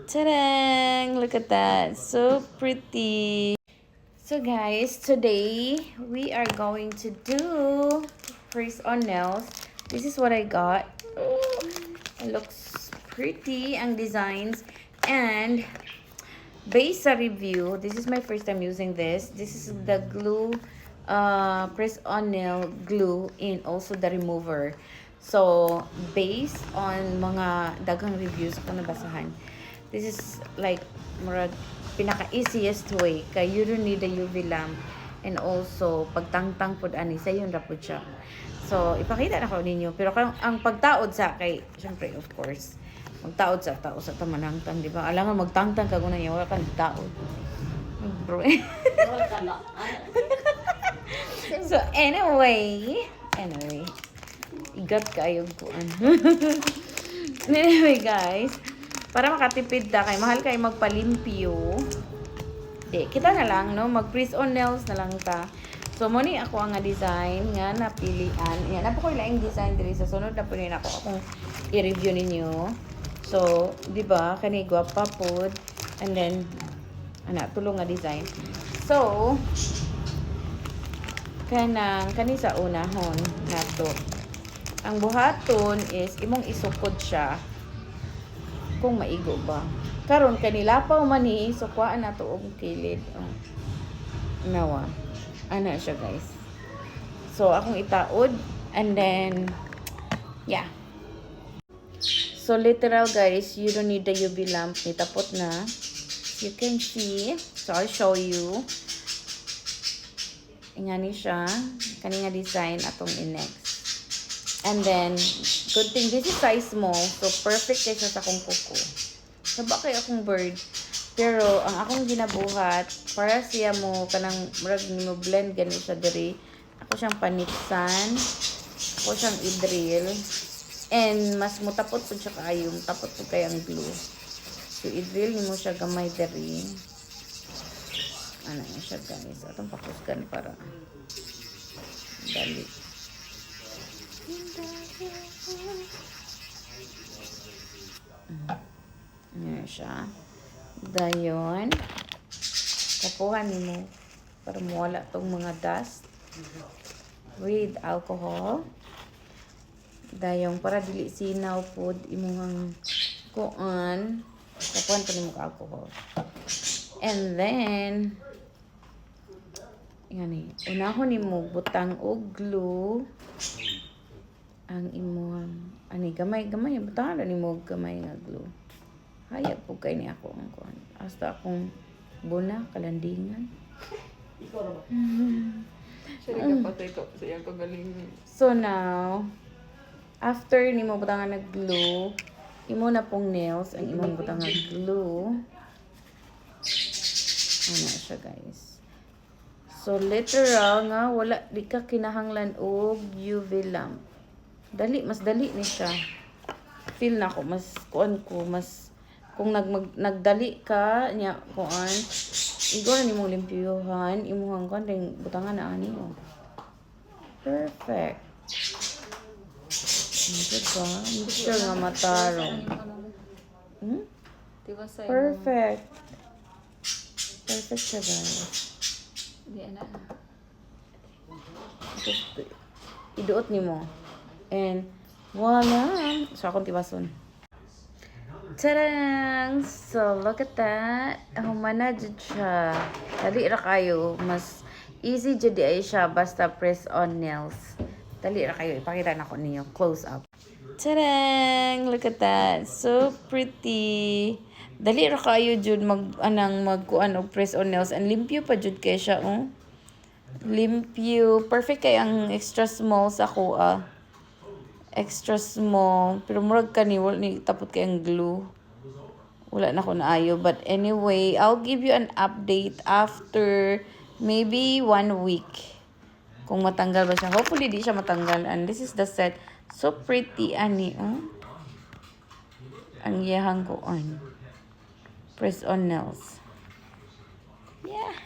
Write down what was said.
Ta-dang! Look at that. So pretty. So guys, today we are going to do freeze on nails. This is what I got. Oh, it looks pretty ang designs. And based sa review, this is my first time using this. This is the glue, press on nail glue and also the remover. So, based on mga daghang reviews ko nabasahan, this is like murag pinaka-easiest way kay you don't need a UV lamp and also pagtangtang pod ani sa yun ra pod siya. So, ipakita na ko ninyo. Pero ang pagtaod sa kay, syempre, of course, magtaod sa tao sa tamanangtang, di ba? Alangan magtangtang ka kung na wala kang taod. Bro. So, anyway, igat kayo kuan. Anyway, guys, para makatipid ta kay mahal kay magpalimpyo. Di, kita na lang, no? Mag-freeze on nails na lang ta. So, muna ako ang design nga napilian. Yan, napo ko yung design diri sa sunod na po rin ako akong i-review ninyo. So, di ba, kani guwapa pod. And then, tulong nga design. So, kani sa unahon nato. Ang buhaton is imong isukod siya kung maigo ba. Karon kanila pa man ni sukwaan nato og kilid. Nawa. Ana siya, guys. So, akong itaod. And then, yeah. So, literal, guys, you don't need the UV lamp. Nitapot na. You can see. So, I'll show you. Ingani siya. Kaninga design atong in-next. And then, good thing, this is size small. So, perfect kaysa sa akong kuko. Saba kay akong bird. Pero, ang akong ginabuhat, para siya mo, kanang murag mo blend gani siya diri. Ako siyang panipsan. Ako siyang i-drill. And, mas mutapot po siya kayo. Tapot po kayang glue. So, i-drill ni mo siya gamay diri. Ano na siya, guys. Atong pakusgan para dali. Ano siya. Dayon, kapuhan mo para mawala tong mga dust with alcohol. Dayon, para dili sinaw pod imong kuan, kapuhan pa nimo alcohol. And then, ngani, unahon nimo butang og glue ang imong gamay butang nimo gamay nga glue. Hayag po kayo ni ako ang kuhan. Hasta akong buna, kalandingan. Ikaw na ba? Siya rin kapatay ko sa iyang kagalingan. So now, after ni mo butangan ng glue, imo na pong nails, ang imong butangan ng glue. Ano siya, guys. So literal nga, wala, di ka kinahanglan og UV lamp. Mas dali ni siya. Feel na ko, mas kung nagdali ka niya kuan igo na nimong limpyuhan imuhang kan ding butangan na ani perfect. Diba? Mixture nga matarong. Perfect. Perfect siya, guys. Iduot nimo and voila. So akong tibason. Tadang! So, look at that. Humana jud siya. Dali ra kayo. Mas easy jud ay siya basta press on nails. Dali ra kayo. Ipakita na ko ninyo. Close up. Tadang! Look at that. So pretty. Dali ra kayo jud magkuan og press on nails. And limpyo pa jud kay siya, oh. Limpyo. Perfect kay ang extra small sa kuha. Extra small, pero murag wala ni tapot kay ang glue. Wala na ko naayo. But anyway, I'll give you an update after maybe 1 week. Kung matanggal ba siya. Hopefully di siya matanggal. And this is the set. So pretty, ani, oh. Ang iyahang kuan. Press on nails. Yeah.